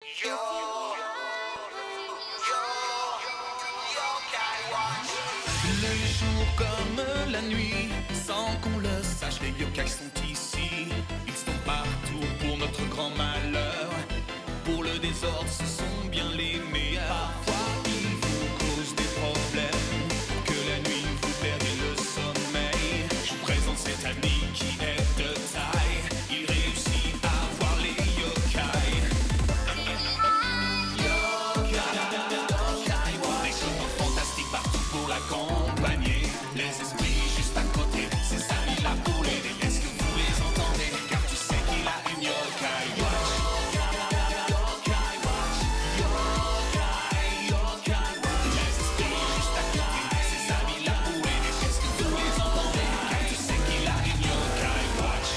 Le jour comme la nuit, sans qu'on le sache, les yokai sont ici. Ils sont partout pour notre grand malheur. Pour le désordre, ce sont bien les meilleurs. Parfois, ils vous causent des problèmes. Pour que la nuit vous perdez le sommeil. Je vous présente cet ami qui est de taille. Il réussit à voir les yokai. Des chemins fantastiques partout pour l'accompagner. Les esprits juste à côté, ses amis là pour l'aider. Est-ce que vous les entendez? Car tu sais qu'il a une yokai watch. Les esprits juste à côté, ses amis là pour l'aider. Est-ce que vous les entendez? Car tu sais qu'il a une yokai watch.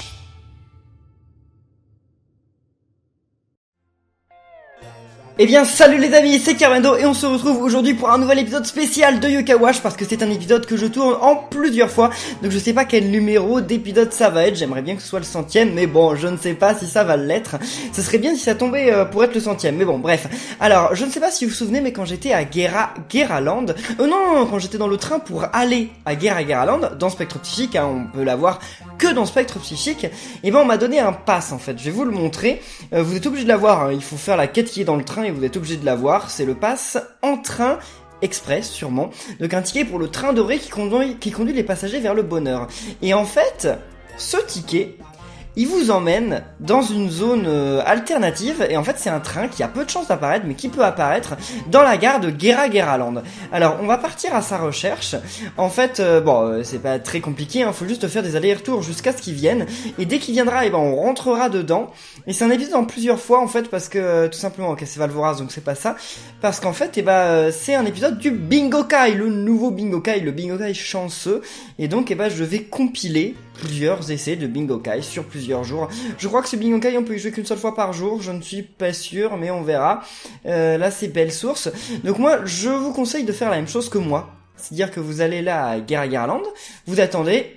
Eh bien salut les amis, c'est Carmendo et on se retrouve aujourd'hui pour un nouvel épisode spécial de Yokai Watch parce que c'est un épisode que je tourne en plusieurs fois, donc je sais pas quel numéro d'épisode ça va être. J'aimerais bien que ce soit le 100ème, mais bon, je ne sais pas si ça va l'être. Ce serait bien si ça tombait pour être le 100ème, mais bon, bref. Alors, je ne sais pas si vous vous souvenez, mais quand j'étais à Guerraland, non, quand j'étais dans le train pour aller à Guerraland, dans Spectre Psychique, hein, on peut l'avoir que dans Spectre Psychique, et ben on m'a donné un pass en fait, je vais vous le montrer. Vous êtes obligé de l'avoir, hein. Il faut faire la quête qui est dans le train et vous êtes obligé de l'avoir, c'est le pass en train express sûrement, donc un ticket pour le train doré qui conduit les passagers vers le bonheur. Et en fait, ce ticket, il vous emmène dans une zone alternative, et en fait c'est un train qui a peu de chance d'apparaître, mais qui peut apparaître dans la gare de Guerraland. Alors on va partir à sa recherche. En fait, c'est pas très compliqué, hein, faut juste faire des allers-retours jusqu'à ce qu'il vienne, et dès qu'il viendra, et ben on rentrera dedans. Et c'est un épisode en plusieurs fois en fait, parce que tout simplement, ok c'est Valvoraz donc c'est pas ça, parce qu'en fait c'est un épisode du Bingokai, le nouveau Bingokai, le Bingokai chanceux, et donc je vais compiler plusieurs essais de Bingokai sur plusieurs jours. Je crois que ce Bingokai on peut y jouer qu'une seule fois par jour, je ne suis pas sûr, mais on verra. Là c'est Belle Source. Donc moi je vous conseille de faire la même chose que moi, c'est-à-dire que vous allez là à Guerraland, vous attendez,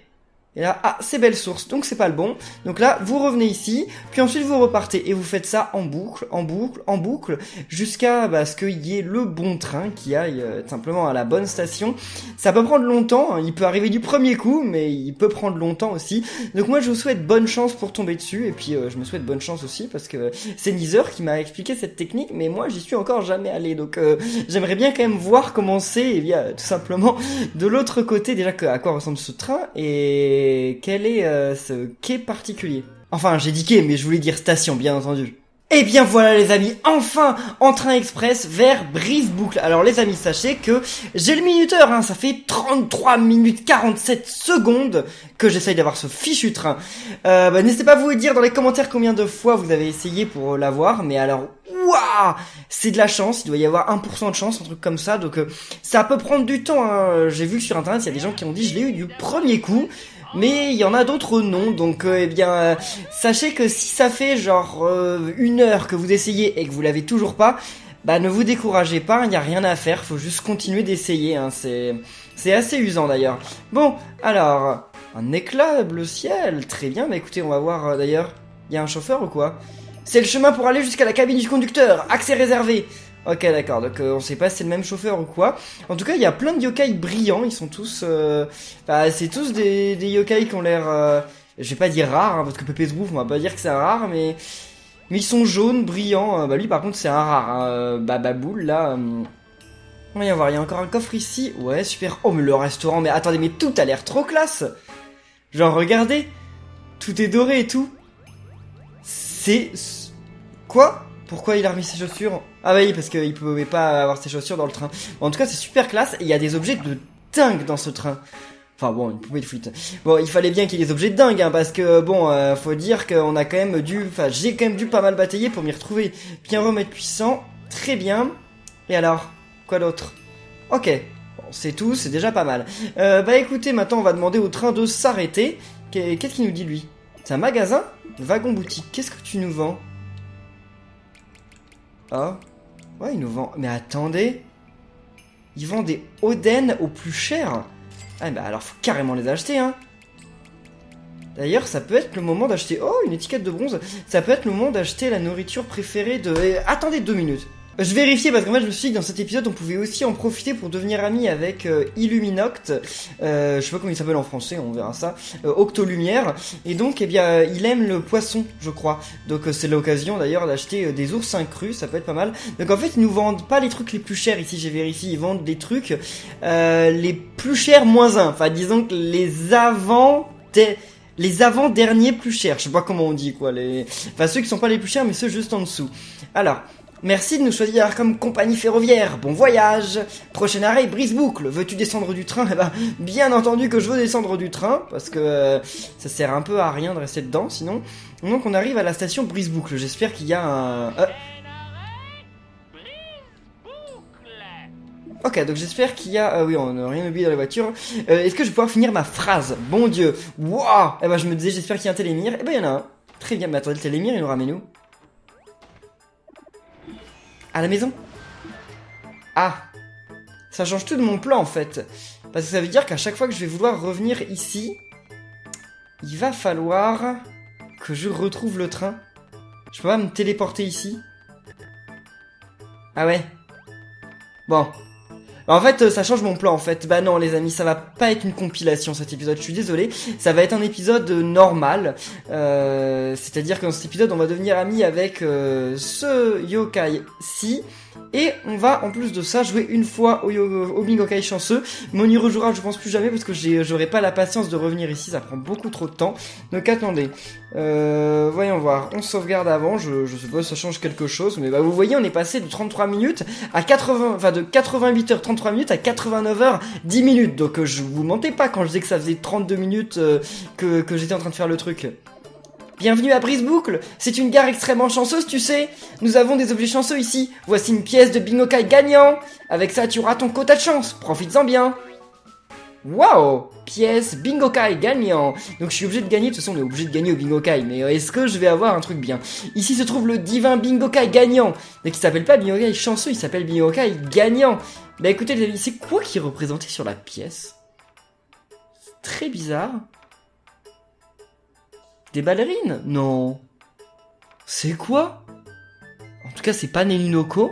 et là, c'est Belle Source, donc c'est pas le bon. Donc là, vous revenez ici, puis ensuite vous repartez, et vous faites ça en boucle, jusqu'à ce qu'il y ait le bon train qui aille simplement à la bonne station. Ça peut prendre longtemps, hein, il peut arriver du premier coup, mais il peut prendre longtemps aussi. Donc moi, je vous souhaite bonne chance pour tomber dessus, et puis je me souhaite bonne chance aussi, parce que c'est Neither qui m'a expliqué cette technique, mais moi, j'y suis encore jamais allé, donc j'aimerais bien quand même voir comment c'est, et bien tout simplement, de l'autre côté, déjà à quoi ressemble ce train, et quel est ce quai particulier. Enfin, j'ai dit quai, mais je voulais dire station, bien entendu. Et bien voilà les amis, enfin en train express vers Brise-Boucle. Alors les amis, sachez que j'ai le minuteur, hein, ça fait 33 minutes 47 secondes que j'essaye d'avoir ce fichu train. N'hésitez pas à vous dire dans les commentaires combien de fois vous avez essayé pour l'avoir, mais alors, waouh, c'est de la chance, il doit y avoir 1% de chance, un truc comme ça, donc ça peut prendre du temps, hein. J'ai vu que sur internet, il y a des gens qui ont dit je l'ai eu du premier coup, mais il y en a d'autres non, donc sachez que si ça fait genre 1 heure que vous essayez et que vous l'avez toujours pas, ne vous découragez pas, il n'y a rien à faire, faut juste continuer d'essayer, hein, c'est assez usant d'ailleurs. Bon, alors, un éclat bleu ciel, très bien, écoutez, on va voir d'ailleurs, il y a un chauffeur ou quoi? C'est le chemin pour aller jusqu'à la cabine du conducteur, accès réservé. Ok d'accord, donc on sait pas si c'est le même chauffeur ou quoi. En tout cas il y a plein de yokai brillants, ils sont tous c'est tous des yokai qui ont l'air je vais pas dire rares, hein, parce que Pépé Sbrouf on va pas dire que c'est un rare, mais ils sont jaunes, brillants. Lui par contre c'est un rare, hein. Baboul là, on va y voir, il y a encore un coffre ici. Ouais super. Oh mais le restaurant, mais attendez, mais tout a l'air trop classe. Genre regardez, tout est doré et tout. C'est... Quoi? Pourquoi il a remis ses chaussures? Ah bah oui, parce qu'il pouvait pas avoir ses chaussures dans le train. Bon, en tout cas, c'est super classe. Et il y a des objets de dingue dans ce train. Enfin bon, une poupée de flûte. Bon, il fallait bien qu'il y ait des objets de dingue, hein, parce que faut dire qu'on a quand même dû... Enfin, j'ai quand même dû pas mal batailler pour m'y retrouver. Bien remettre puissant. Très bien. Et alors? Quoi d'autre? Ok. Bon, c'est tout, c'est déjà pas mal. Écoutez, maintenant on va demander au train de s'arrêter. Qu'est-ce qu'il nous dit lui? C'est un magasin? Wagon boutique. Qu'est-ce que tu nous vends? Ah, ouais, il nous vend... Mais attendez, ils vendent des Oden au plus cher. Ah, alors faut carrément les acheter, hein. D'ailleurs, ça peut être le moment d'acheter... Oh, une étiquette de bronze. Ça peut être le moment d'acheter la nourriture préférée de... Attendez 2 minutes. Je vérifiais parce qu'en fait je me suis dit que dans cet épisode on pouvait aussi en profiter pour devenir ami avec Illuminoct, je sais pas comment il s'appelle en français, on verra ça, Octolumière, et donc eh bien il aime le poisson je crois, donc c'est l'occasion d'ailleurs d'acheter des oursins crus, ça peut être pas mal. Donc en fait ils nous vendent pas les trucs les plus chers ici, j'ai vérifié, ils vendent des trucs les plus chers moins 1, enfin disons que les avant-derniers plus chers, je sais pas comment on dit quoi, enfin ceux qui sont pas les plus chers mais ceux juste en dessous. Alors... Merci de nous choisir comme compagnie ferroviaire, bon voyage. Prochain arrêt, Brisboucle, veux-tu descendre du train? Eh ben, bien entendu que je veux descendre du train, parce que ça sert un peu à rien de rester dedans, sinon. Donc on arrive à la station Brisboucle, j'espère qu'il y a un... Ok, donc j'espère qu'il y a... oui, on n'a rien oublié dans la voiture. Est-ce que je vais pouvoir finir ma phrase? Bon Dieu, waouh. Eh ben je me disais, j'espère qu'il y a un télémire. Eh ben il y en a un. Très bien, mais attendez, le télémire, il nous ramène où? À la maison? Ah, ça change tout de mon plan en fait. Parce que ça veut dire qu'à chaque fois que je vais vouloir revenir ici, il va falloir que je retrouve le train. Je peux pas me téléporter ici? Ah ouais. Bon. En fait, ça change mon plan en fait. Bah non les amis, ça va pas être une compilation cet épisode, je suis désolé. Ça va être un épisode normal. C'est-à-dire que dans cet épisode, on va devenir amis avec ce yokai-ci. Et on va en plus de ça jouer une fois au Bingokai chanceux. Mais on y rejouera je pense plus jamais parce que j'aurai pas la patience de revenir ici, ça prend beaucoup trop de temps. Donc attendez, voyons voir, on sauvegarde avant, je sais pas si ça change quelque chose. Mais bah vous voyez on est passé de 33 minutes à 80, enfin de 88 h 33 minutes à 89 h 10 minutes. Donc je vous mentais pas quand je disais que ça faisait 32 minutes que j'étais en train de faire le truc. Bienvenue à Brisboucle, c'est une gare extrêmement chanceuse, tu sais. Nous avons des objets chanceux ici. Voici une pièce de Bingokai gagnant. Avec ça, tu auras ton quota de chance. Profites-en bien. Waouh, pièce Bingokai gagnant. Donc je suis obligé de gagner, de toute façon on est obligé de gagner au Bingokai. Mais est-ce que je vais avoir un truc bien? Ici se trouve le divin Bingokai gagnant. Mais qui s'appelle pas Bingokai chanceux, il s'appelle Bingokai gagnant. Bah écoutez les amis, c'est quoi qui est représenté sur la pièce? C'est très bizarre. Des ballerines? Non. C'est quoi? En tout cas, c'est pas Nelinoko.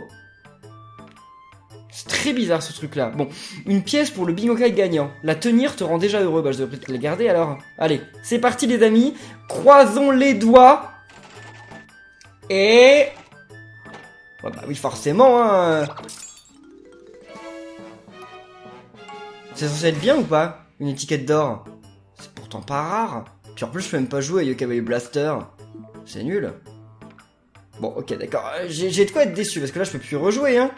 C'est très bizarre ce truc-là. Bon, une pièce pour le Bingokai gagnant. La tenir te rend déjà heureux. Bah, je devrais peut-être la garder alors. Allez, c'est parti les amis. Croisons les doigts. Et... Oh, bah oui, forcément, hein. C'est censé être bien ou pas? Une étiquette d'or. C'est pourtant pas rare. Puis en plus, je peux même pas jouer à Yokai Blaster. C'est nul. Bon, ok, d'accord. J'ai de quoi être déçu, parce que là, je peux plus rejouer, hein.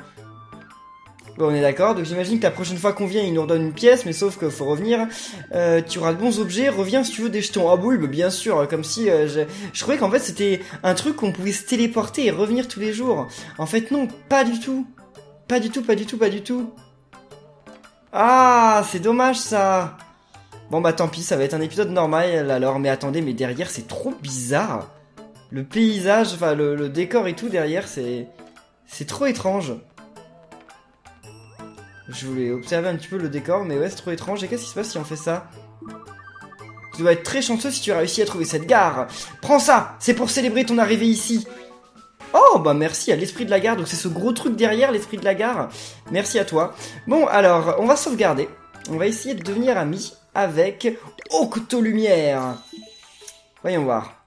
Bon, on est d'accord. Donc j'imagine que la prochaine fois qu'on vient, il nous redonne une pièce, mais sauf qu'il faut revenir. Tu auras de bons objets. Reviens si tu veux des jetons. Ah oui, bah, bien sûr. Comme si... je croyais qu'en fait, c'était un truc qu'on pouvait se téléporter et revenir tous les jours. En fait, non, pas du tout. Pas du tout, pas du tout, pas du tout. Ah, c'est dommage, ça. Bon bah tant pis, ça va être un épisode normal alors, mais attendez, mais derrière c'est trop bizarre. Le paysage, enfin le décor et tout derrière, c'est trop étrange. Je voulais observer un petit peu le décor, mais ouais c'est trop étrange. Et qu'est-ce qui se passe si on fait ça? Tu dois être très chanceux si tu as réussi à trouver cette gare. Prends ça, c'est pour célébrer ton arrivée ici. Oh bah merci à l'esprit de la gare, donc c'est ce gros truc derrière l'esprit de la gare. Merci à toi. Bon alors, on va sauvegarder. On va essayer de devenir amis avec Octolumière. Voyons voir.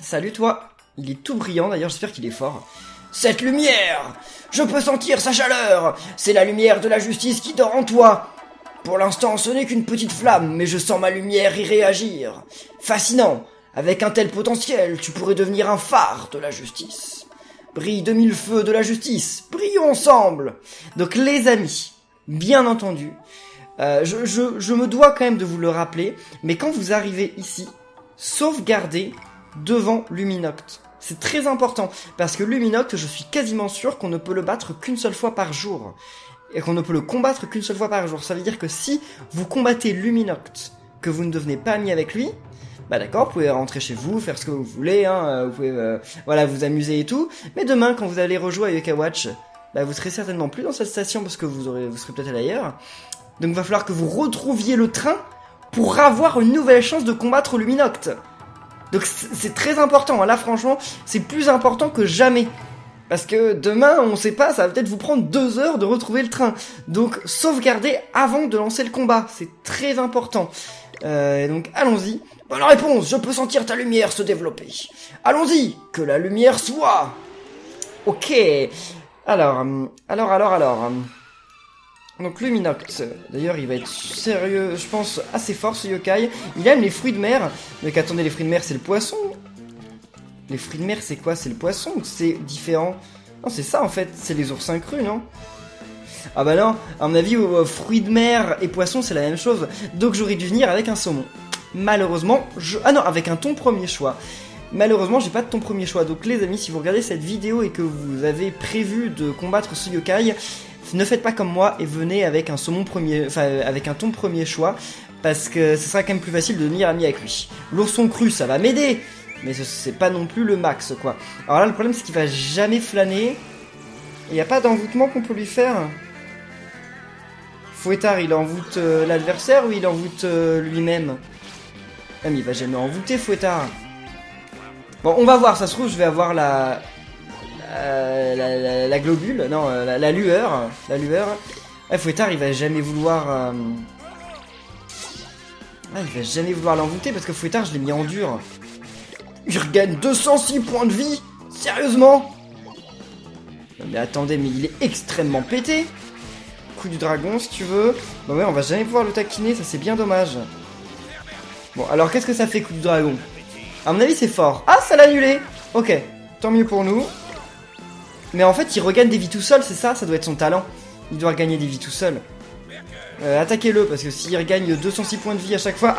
Salut toi. Il est tout brillant d'ailleurs, j'espère qu'il est fort. Cette lumière! Je peux sentir sa chaleur! C'est la lumière de la justice qui dort en toi! Pour l'instant, ce n'est qu'une petite flamme, mais je sens ma lumière y réagir. Fascinant! Avec un tel potentiel, tu pourrais devenir un phare de la justice. Brille de mille feux de la justice, brillons ensemble! Donc les amis, bien entendu, je me dois quand même de vous le rappeler, mais quand vous arrivez ici, sauvegardez devant Luminoct. C'est très important, parce que Luminoct, je suis quasiment sûr qu'on ne peut le battre qu'une seule fois par jour. Et qu'on ne peut le combattre qu'une seule fois par jour. Ça veut dire que si vous combattez Luminoct, que vous ne devenez pas ami avec lui, bah d'accord, vous pouvez rentrer chez vous, faire ce que vous voulez, hein, vous pouvez voilà, vous amuser et tout. Mais demain, quand vous allez rejouer à Yokai Watch, bah vous serez certainement plus dans cette station parce que vous serez peut-être ailleurs. Donc il va falloir que vous retrouviez le train pour avoir une nouvelle chance de combattre Luminoct. Donc c'est très important, là franchement, c'est plus important que jamais. Parce que demain, on sait pas, ça va peut-être vous prendre 2 heures de retrouver le train. Donc sauvegardez avant de lancer le combat, c'est très important. Donc allons-y. Bonne réponse, je peux sentir ta lumière se développer. Allons-y, que la lumière soit. Ok. Alors. Donc Luminoct, d'ailleurs il va être sérieux, je pense, assez fort ce yokai. Il aime les fruits de mer. Donc attendez, les fruits de mer c'est le poisson. Les fruits de mer c'est quoi? C'est le poisson ou c'est différent? Non c'est ça en fait, c'est les oursins crus, non? Ah bah non, à mon avis fruits de mer et poisson c'est la même chose. Donc j'aurais dû venir avec un saumon. Malheureusement, ah non, avec un thon premier choix. Malheureusement, j'ai pas de thon premier choix. Donc les amis, si vous regardez cette vidéo et que vous avez prévu de combattre ce yokai, ne faites pas comme moi et venez avec un saumon premier, enfin avec un thon premier choix, parce que ce sera quand même plus facile de devenir ami avec lui. L'ourson cru, ça va m'aider, mais c'est pas non plus le max quoi. Alors là, le problème c'est qu'il va jamais flâner. Il n'y a pas d'envoûtement qu'on peut lui faire. Fouettard, il envoûte l'adversaire ou il envoûte lui-même? Ah mais il va jamais envoûter Fouettard. Bon, on va voir, ça se trouve, je vais avoir la globule, non, la lueur. La lueur. Ah, Fouettard, il va jamais vouloir... Ah, il va jamais vouloir l'envoûter parce que Fouettard, je l'ai mis en dur. Il regagne 206 points de vie. Sérieusement? Non, mais attendez, mais il est extrêmement pété. Coup du dragon, si tu veux. Bah ouais, on va jamais pouvoir le taquiner, ça c'est bien dommage. Bon, alors qu'est-ce que ça fait, coup du dragon? À mon avis, c'est fort. Ah, ça l'a annulé. Ok, tant mieux pour nous. Mais en fait, il regagne des vies tout seul, c'est ça? Ça doit être son talent. Il doit regagner des vies tout seul. Attaquez-le, parce que s'il regagne 206 points de vie à chaque fois...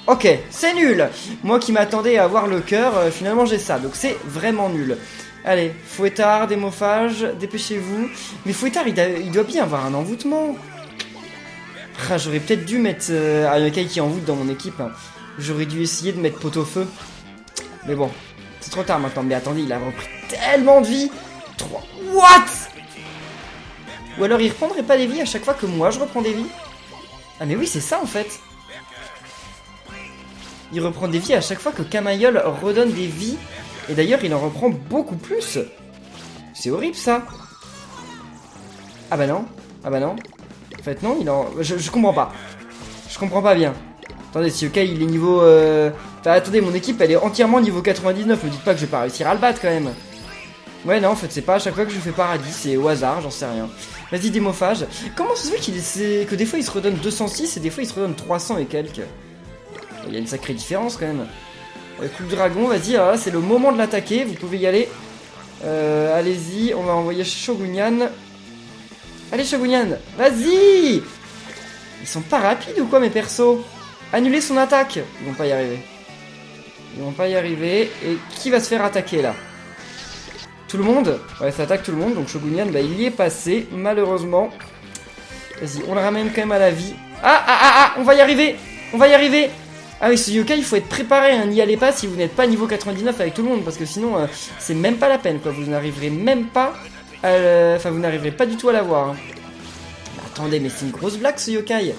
Ok, c'est nul. Moi qui m'attendais à avoir le cœur, finalement j'ai ça. Donc c'est vraiment nul. Allez, Fouettard, démophage, dépêchez-vous. Mais Fouettard, il doit bien avoir un envoûtement. Ah, j'aurais peut-être dû mettre un yokai qui envoûte dans mon équipe. J'aurais dû essayer de mettre pot-au-feu. Mais bon, c'est trop tard maintenant. Mais attendez, il a repris tellement de vie. 3... What? Ou alors il reprendrait pas des vies à chaque fois que moi je reprends des vies? Ah mais oui, c'est ça en fait. Il reprend des vies à chaque fois que Camaïol redonne des vies. Et d'ailleurs, il en reprend beaucoup plus. C'est horrible ça. Ah bah non. Ah bah non. En fait non, il en... Je comprends pas. Je comprends pas bien. Attendez, si yokai il est niveau... Enfin, attendez, mon équipe elle est entièrement niveau 99. Me dites pas que je vais pas réussir à le battre quand même. Ouais non, en fait c'est pas à chaque fois que je fais paradis. C'est au hasard, j'en sais rien. Vas-y, démophage. Comment ça se fait que des fois il se redonne 206 et des fois il se redonne 300 et quelques? Il y a une sacrée différence quand même. Coup de dragon, vas-y, c'est le moment de l'attaquer, vous pouvez y aller. Allez-y, on va envoyer Shogunyan. Allez Shogunyan, vas-y! Ils sont pas rapides ou quoi mes persos? Annulez son attaque. Ils vont pas y arriver. Ils vont pas y arriver. Et qui va se faire attaquer là? Tout le monde? Ouais, ça attaque tout le monde, donc Shogunyan, bah il y est passé, malheureusement. Vas-y, on le ramène quand même à la vie. On va y arriver! On va y arriver! Ah oui, ce yokai, il faut être préparé, hein. N'y allez pas si vous n'êtes pas niveau 99 avec tout le monde, parce que sinon, c'est même pas la peine, quoi. Vous n'arriverez même pas à... Enfin, vous n'arriverez pas du tout à l'avoir. Hein. Attendez, mais c'est une grosse blague, ce yokai.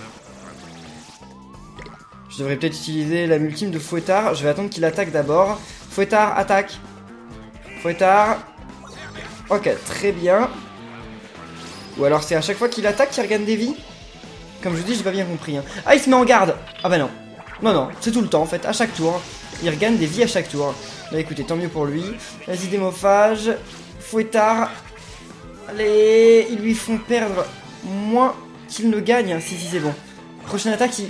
Je devrais peut-être utiliser la multime de Fouettard. Je vais attendre qu'il attaque d'abord. Fouettard, attaque. Fouettard. Ok, très bien. Ou alors c'est à chaque fois qu'il attaque qu'il regagne des vies? Comme je vous dis, j'ai pas bien compris. Hein. Ah, il se met en garde. Ah bah non. Non, non, c'est tout le temps en fait, à chaque tour. Il regagne des vies à chaque tour. Bah écoutez, tant mieux pour lui. Vas-y, démophage. Fouettard. Allez, ils lui font perdre moins qu'il ne gagne. Si, c'est bon. Prochaine attaque, il...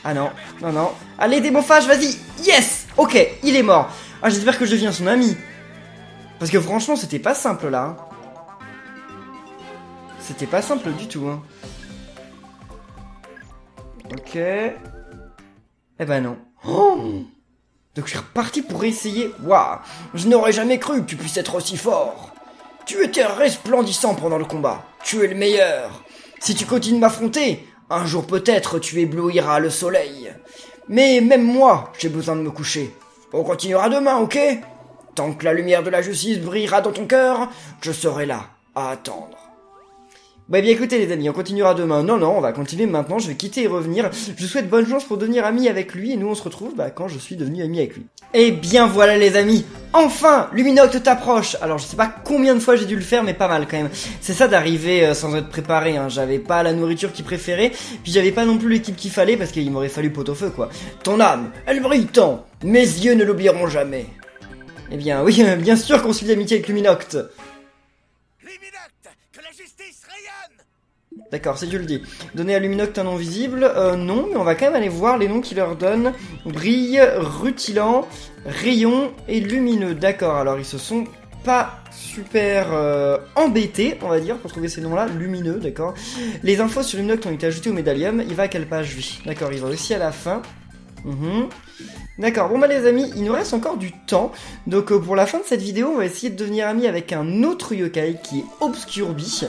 Ah non, non, non. Allez, démophage, vas-y. Yes. Ok, il est mort. Ah, j'espère que je deviens son ami. Parce que franchement, c'était pas simple là. C'était pas simple du tout. Hein. Ok. Eh ben non. Oh, donc je suis reparti pour essayer. Waouh, je n'aurais jamais cru que tu puisses être aussi fort. Tu étais resplendissant pendant le combat. Tu es le meilleur. Si tu continues de m'affronter, un jour peut-être tu éblouiras le soleil. Mais même moi, j'ai besoin de me coucher. On continuera demain, ok? Tant que la lumière de la justice brillera dans ton cœur, je serai là, à attendre. Bah bien écoutez les amis, on continuera demain. Non, on va continuer maintenant, je vais quitter et revenir. Je vous souhaite bonne chance pour devenir ami avec lui et nous on se retrouve quand je suis devenu ami avec lui. Et bien voilà les amis, enfin Luminocte t'approche. Alors je sais pas combien de fois j'ai dû le faire mais pas mal quand même. C'est ça d'arriver sans être préparé, hein. J'avais pas la nourriture qu'il préférait, puis j'avais pas non plus l'équipe qu'il fallait parce qu'il m'aurait fallu pot-au-feu quoi. Ton âme, elle brille tant, mes yeux ne l'oublieront jamais. Eh bien oui, bien sûr qu'on suit d'amitié avec Luminocte. Que la justice rayonne! D'accord, c'est Dieu le dit. Donner à Luminocte un nom visible, non, mais on va quand même aller voir les noms qu'il leur donne. Brille, rutilant, rayon et lumineux. D'accord, alors ils se sont pas super embêtés, on va dire, pour trouver ces noms-là. Lumineux, d'accord. Les infos sur Luminocte ont été ajoutées au médaillum. Il va à quelle page, lui? D'accord, il va aussi à la fin. D'accord, bon bah les amis, il nous reste encore du temps, donc pour la fin de cette vidéo, on va essayer de devenir amis avec un autre yokai qui est Obscurbi.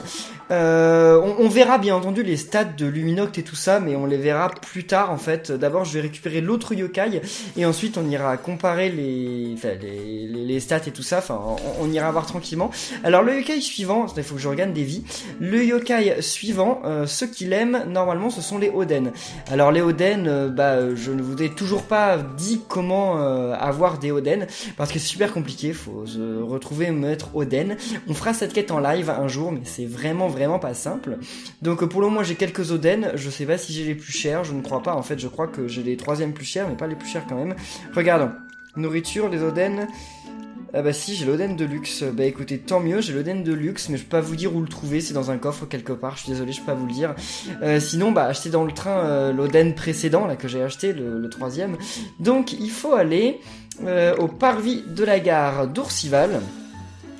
On verra bien entendu les stats de Luminocte et tout ça, mais on les verra plus tard en fait. D'abord je vais récupérer l'autre yokai, et ensuite on ira comparer les stats et tout ça, enfin on ira voir tranquillement. Alors le yokai suivant, il faut que je regarde des vies, le yokai suivant, ceux qu'il aime, normalement ce sont les Oden. Alors les Oden, je ne vous ai toujours pas dit comment avoir des Oden, parce que c'est super compliqué, faut se retrouver mettre Oden. On fera cette quête en live un jour, mais c'est vraiment pas simple. Donc pour le moment j'ai quelques Oden, je sais pas si j'ai les plus chers, je ne crois pas en fait, je crois que j'ai les 3e plus chers, mais pas les plus chers quand même. Regardons, nourriture, les Oden... Ah bah si, j'ai l'Oden de luxe. Bah écoutez, tant mieux, j'ai l'Oden de luxe, mais je peux pas vous dire où le trouver, c'est dans un coffre quelque part, je suis désolé, je peux pas vous le dire. Sinon, achetez dans le train l'Oden précédent, là, que j'ai acheté, le 3e. Donc, il faut aller au parvis de la gare d'Oursival.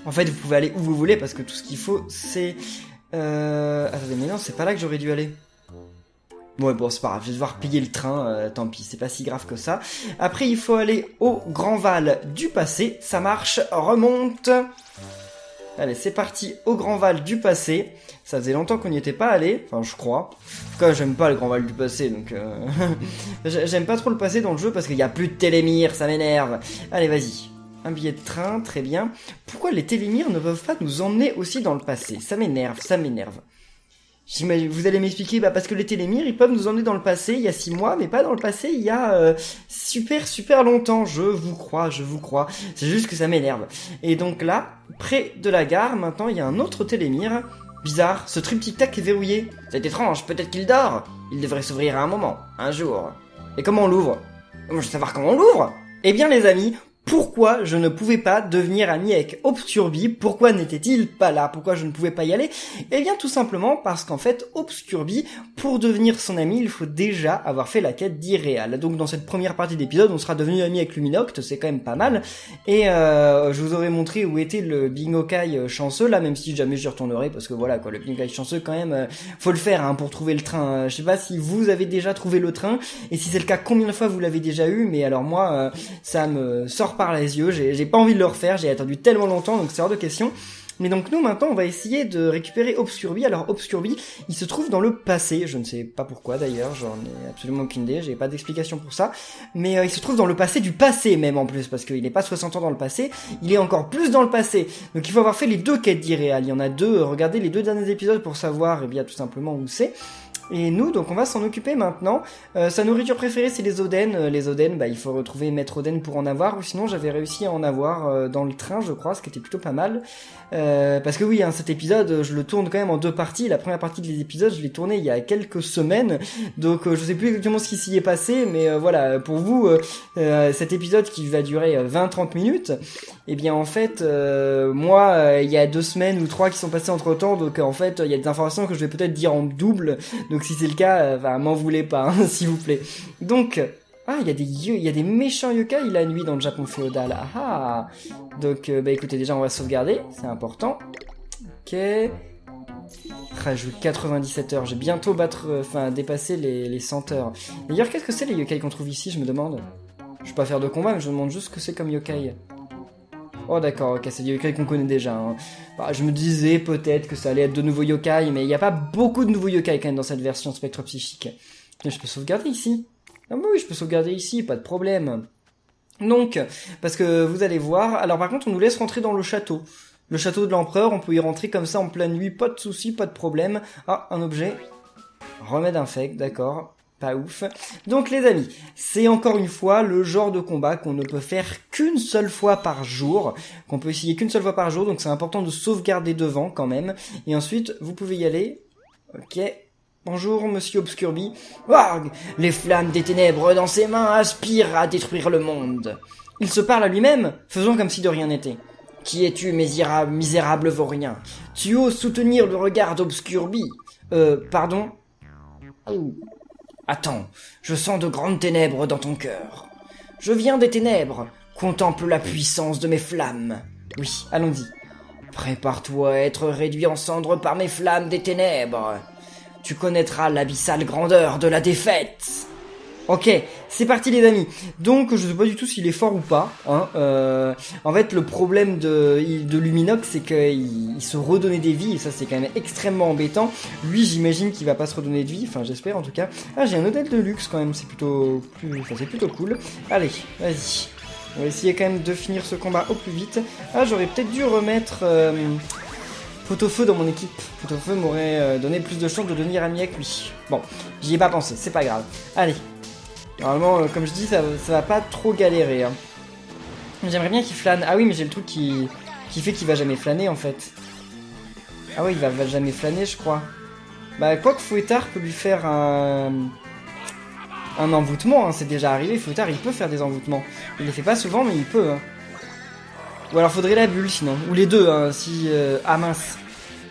En fait, vous pouvez aller où vous voulez, parce que tout ce qu'il faut, c'est... Attendez, mais non, c'est pas là que j'aurais dû aller. Ouais, bon, c'est pas grave, je vais devoir payer le train, tant pis, c'est pas si grave que ça. Après, il faut aller au Grand Val du passé, ça marche, remonte. Allez, c'est parti, au Grand Val du passé. Ça faisait longtemps qu'on n'y était pas allé, enfin, je crois. En tout cas, j'aime pas le Grand Val du passé, donc... j'aime pas trop le passé dans le jeu, parce qu'il y a plus de télémire, ça m'énerve. Allez, vas-y. Un billet de train, très bien. Pourquoi les télémires ne peuvent pas nous emmener aussi dans le passé? Ça m'énerve, ça m'énerve. Vous allez m'expliquer, parce que les télémires, ils peuvent nous emmener dans le passé il y a 6 mois, mais pas dans le passé il y a super longtemps. Je vous crois. C'est juste que ça m'énerve. Et donc là, près de la gare, maintenant, il y a un autre télémire. Bizarre, ce triptyque-tac est verrouillé. C'est étrange, peut-être qu'il dort. Il devrait s'ouvrir à un moment, un jour. Et comment on l'ouvre? Moi, je veux savoir comment on l'ouvre. Eh bien, les amis... Pourquoi je ne pouvais pas devenir ami avec Obscurbi? Pourquoi n'était-il pas là? Pourquoi je ne pouvais pas y aller? Eh bien tout simplement parce qu'en fait Obscurbi, pour devenir son ami, il faut déjà avoir fait la quête d'Irréal. Donc dans cette première partie d'épisode, on sera devenu ami avec Luminocte, c'est quand même pas mal. Et je vous aurais montré où était le Bingokai chanceux, là même si jamais j'y retournerai, parce que voilà quoi, le Bingokai chanceux quand même, faut le faire pour trouver le train. Je sais pas si vous avez déjà trouvé le train, et si c'est le cas, combien de fois vous l'avez déjà eu, mais alors moi, ça me sort par les yeux, j'ai pas envie de le refaire, j'ai attendu tellement longtemps, donc c'est hors de question. Mais donc nous maintenant on va essayer de récupérer Obscurbi. Alors Obscurbi, il se trouve dans le passé, je ne sais pas pourquoi d'ailleurs, j'en ai absolument aucune idée, j'ai pas d'explication pour ça, mais il se trouve dans le passé du passé même en plus, parce qu'il n'est pas 60 ans dans le passé, il est encore plus dans le passé. Donc il faut avoir fait les 2 quêtes d'Irréal, il y en a 2, regardez les 2 derniers épisodes pour savoir bien tout simplement où c'est. Et nous, donc on va s'en occuper maintenant. Sa nourriture préférée, c'est les Oden. Les Oden, il faut retrouver Maître Oden pour en avoir. Ou sinon, j'avais réussi à en avoir dans le train, je crois, ce qui était plutôt pas mal. Parce que oui, cet épisode, je le tourne quand même en 2 parties. La première partie de l'épisode, je l'ai tourné il y a quelques semaines. Donc je sais plus exactement ce qui s'y est passé. Mais voilà, pour vous, cet épisode qui va durer 20-30 minutes, eh bien en fait, moi, il y a 2 semaines ou 3 qui sont passées entre temps. Donc en fait, il y a des informations que je vais peut-être dire en double. Donc si c'est le cas, m'en voulez pas, s'il vous plaît. Donc, il y a des méchants yokai la nuit dans le Japon féodal. Donc, écoutez, déjà on va sauvegarder, c'est important. Ok. Je joue 97 heures, j'ai bientôt dépassé les 100 heures. D'ailleurs, qu'est-ce que c'est les yokai qu'on trouve ici, je me demande? Je peux pas faire de combat, mais je me demande juste ce que c'est comme yokai. Oh d'accord, ok, c'est des yokai qu'on connaît déjà. Je me disais peut-être que ça allait être de nouveaux yokai, mais il n'y a pas beaucoup de nouveaux yokai quand même dans cette version Spectre Psychique. Mais je peux sauvegarder ici. Ah bah oui, je peux sauvegarder ici, pas de problème. Donc, parce que vous allez voir, alors par contre on nous laisse rentrer dans le château. Le château de l'empereur, on peut y rentrer comme ça en pleine nuit, pas de soucis, pas de problème. Ah, un objet. Remède infect, d'accord. Pas ouf. Donc les amis, c'est encore une fois le genre de combat qu'on ne peut faire qu'une seule fois par jour, qu'on peut essayer qu'une seule fois par jour, donc c'est important de sauvegarder devant quand même. Et ensuite, vous pouvez y aller. Ok. Bonjour, monsieur Obscurby. Warg, les flammes des ténèbres dans ses mains aspirent à détruire le monde. Il se parle à lui-même, faisons comme si de rien n'était. Qui es-tu, misérable vaurien? Tu oses soutenir le regard d'Obscurby? Pardon? Oh. Attends, je sens de grandes ténèbres dans ton cœur. Je viens des ténèbres, contemple la puissance de mes flammes. Oui, allons-y. Prépare-toi à être réduit en cendres par mes flammes des ténèbres. Tu connaîtras l'abyssale grandeur de la défaite. Ok, c'est parti les amis. Donc je sais pas du tout s'il est fort ou pas. Hein. En fait le problème de Luminox c'est qu'il se redonnait des vies et ça c'est quand même extrêmement embêtant. Lui j'imagine qu'il va pas se redonner de vie, enfin j'espère en tout cas. Ah j'ai un hôtel de luxe quand même, c'est plutôt cool. Allez, vas-y. On va essayer quand même de finir ce combat au plus vite. Ah j'aurais peut-être dû remettre Pot-au-feu dans mon équipe. Pot-au-feu m'aurait donné plus de chances de devenir ami avec lui. Bon, j'y ai pas pensé, c'est pas grave. Allez. Normalement, comme je dis, ça va pas trop galérer. Hein. J'aimerais bien qu'il flâne. Ah oui, mais j'ai le truc qui fait qu'il va jamais flâner, en fait. Ah oui, il va jamais flâner, je crois. Bah, quoi que Fouettard peut lui faire un envoûtement, hein, c'est déjà arrivé. Fouettard, il peut faire des envoûtements. Il les fait pas souvent, mais il peut. Hein. Ou alors faudrait la bulle, sinon. Ou les deux, hein, si... Ah mince.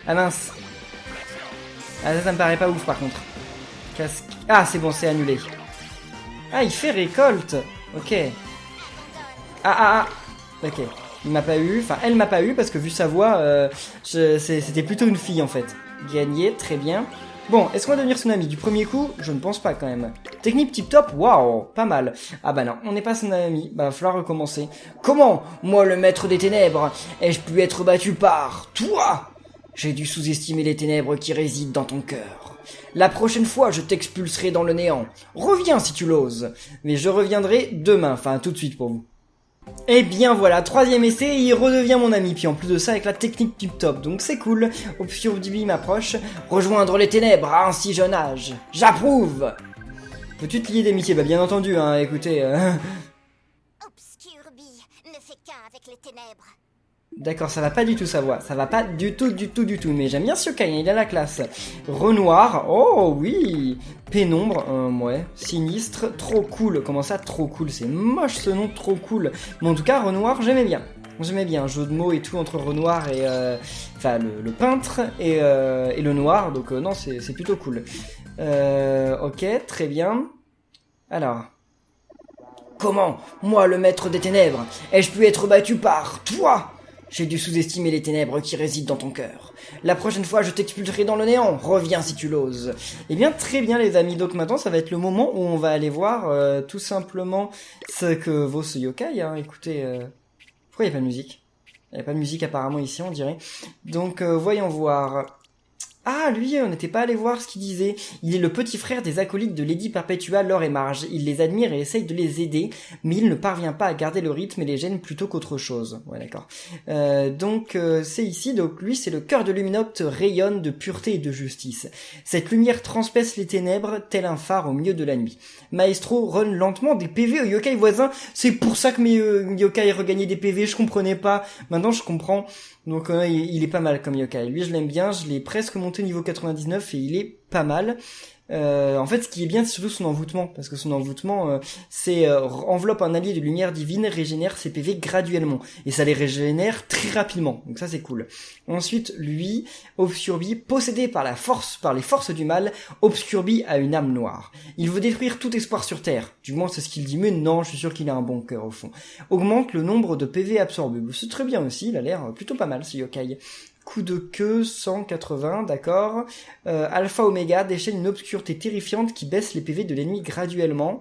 Ah mince. Ah, ça me paraît pas ouf, par contre. Casque... Ah, c'est bon, c'est annulé. Ah, il fait récolte. Ok. Ok. Il m'a pas eu. Enfin, elle m'a pas eu parce que vu sa voix, c'était plutôt une fille en fait. Gagné, très bien. Bon, est-ce qu'on va devenir son ami du premier coup? Je ne pense pas quand même. Technique tip top, waouh, pas mal. Ah bah non, on n'est pas son ami. Bah, va falloir recommencer. Comment, moi le maître des ténèbres, ai-je pu être battu par toi? J'ai dû sous-estimer les ténèbres qui résident dans ton cœur. La prochaine fois, je t'expulserai dans le néant. Reviens si tu l'oses. Mais je reviendrai demain, enfin tout de suite pour vous. Et bien voilà, troisième essai, il redevient mon ami. Puis en plus de ça, avec la technique tip top, donc c'est cool. Obscurby m'approche. Rejoindre les ténèbres à un si jeune âge. J'approuve. Peux-tu te lier d'amitié? Bah bien entendu, hein, écoutez. Obscurby ne fait qu'un avec les ténèbres. D'accord, ça va pas du tout sa voix, ça va pas du tout, mais j'aime bien ce yokai, il a la classe. Renoir, oh oui. Pénombre, ouais. Sinistre, trop cool, comment ça trop cool, c'est moche ce nom, trop cool. Mais en tout cas, Renoir, j'aimais bien, jeu de mots et tout entre Renoir et... Enfin, le peintre et le noir, donc non, c'est plutôt cool. Ok, très bien. Alors... Comment, moi le maître des ténèbres, ai-je pu être battu par toi? J'ai dû sous-estimer les ténèbres qui résident dans ton cœur. La prochaine fois, je t'expulserai dans le néant. Reviens si tu l'oses. Eh bien, très bien les amis. Donc maintenant, ça va être le moment où on va aller voir tout simplement ce que vaut ce yokai. Hein. Écoutez, pourquoi il n'y a pas de musique? Il n'y a pas de musique apparemment ici, on dirait. Donc, voyons voir... Ah, lui, on n'était pas allé voir ce qu'il disait. Il est le petit frère des acolytes de Lady Perpetua, Laure et Marge. Il les admire et essaye de les aider, mais il ne parvient pas à garder le rythme et les gêne plutôt qu'autre chose. Ouais, d'accord. Donc, c'est ici. Donc, lui, c'est le cœur de Luminoct rayonne de pureté et de justice. Cette lumière transperce les ténèbres, tel un phare au milieu de la nuit. Maestro run lentement des PV au yokai voisin. C'est pour ça que mes yokai regagnaient des PV, je comprenais pas. Maintenant, je comprends. Donc il est pas mal comme yokai. Lui je l'aime bien, je l'ai presque monté niveau 99 et il est pas mal. En fait ce qui est bien c'est surtout son envoûtement, parce que son envoûtement c'est enveloppe un allié de lumière divine, régénère ses PV graduellement, et ça les régénère très rapidement, donc ça c'est cool. Ensuite lui, Obscurby, possédé par les forces du mal, Obscurby a une âme noire. Il veut détruire tout espoir sur Terre, du moins c'est ce qu'il dit, mais non, je suis sûr qu'il a un bon cœur au fond. Augmente le nombre de PV absorbés, c'est très bien aussi, il a l'air plutôt pas mal ce yokai. Coup de queue, 180, d'accord. Alpha Omega déchaîne une obscureté terrifiante qui baisse les PV de l'ennemi graduellement.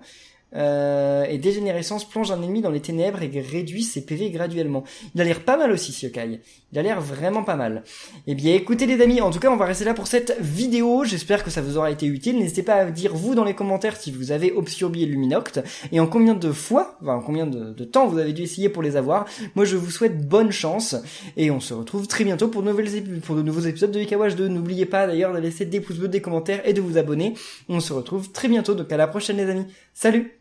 Et dégénérescence plonge un ennemi dans les ténèbres et réduit ses PV graduellement. Il a l'air pas mal aussi, ce yokai. Il a l'air vraiment pas mal. Eh bien, écoutez les amis, en tout cas, on va rester là pour cette vidéo. J'espère que ça vous aura été utile. N'hésitez pas à dire, vous, dans les commentaires, si vous avez Obscurbi et Luminoct, et en combien de fois, enfin, en combien de temps vous avez dû essayer pour les avoir. Moi, je vous souhaite bonne chance, et on se retrouve très bientôt pour de nouveaux épisodes de Yokai Watch 2. N'oubliez pas, d'ailleurs, de laisser des pouces bleus, des commentaires, et de vous abonner. On se retrouve très bientôt, donc à la prochaine les amis. Salut!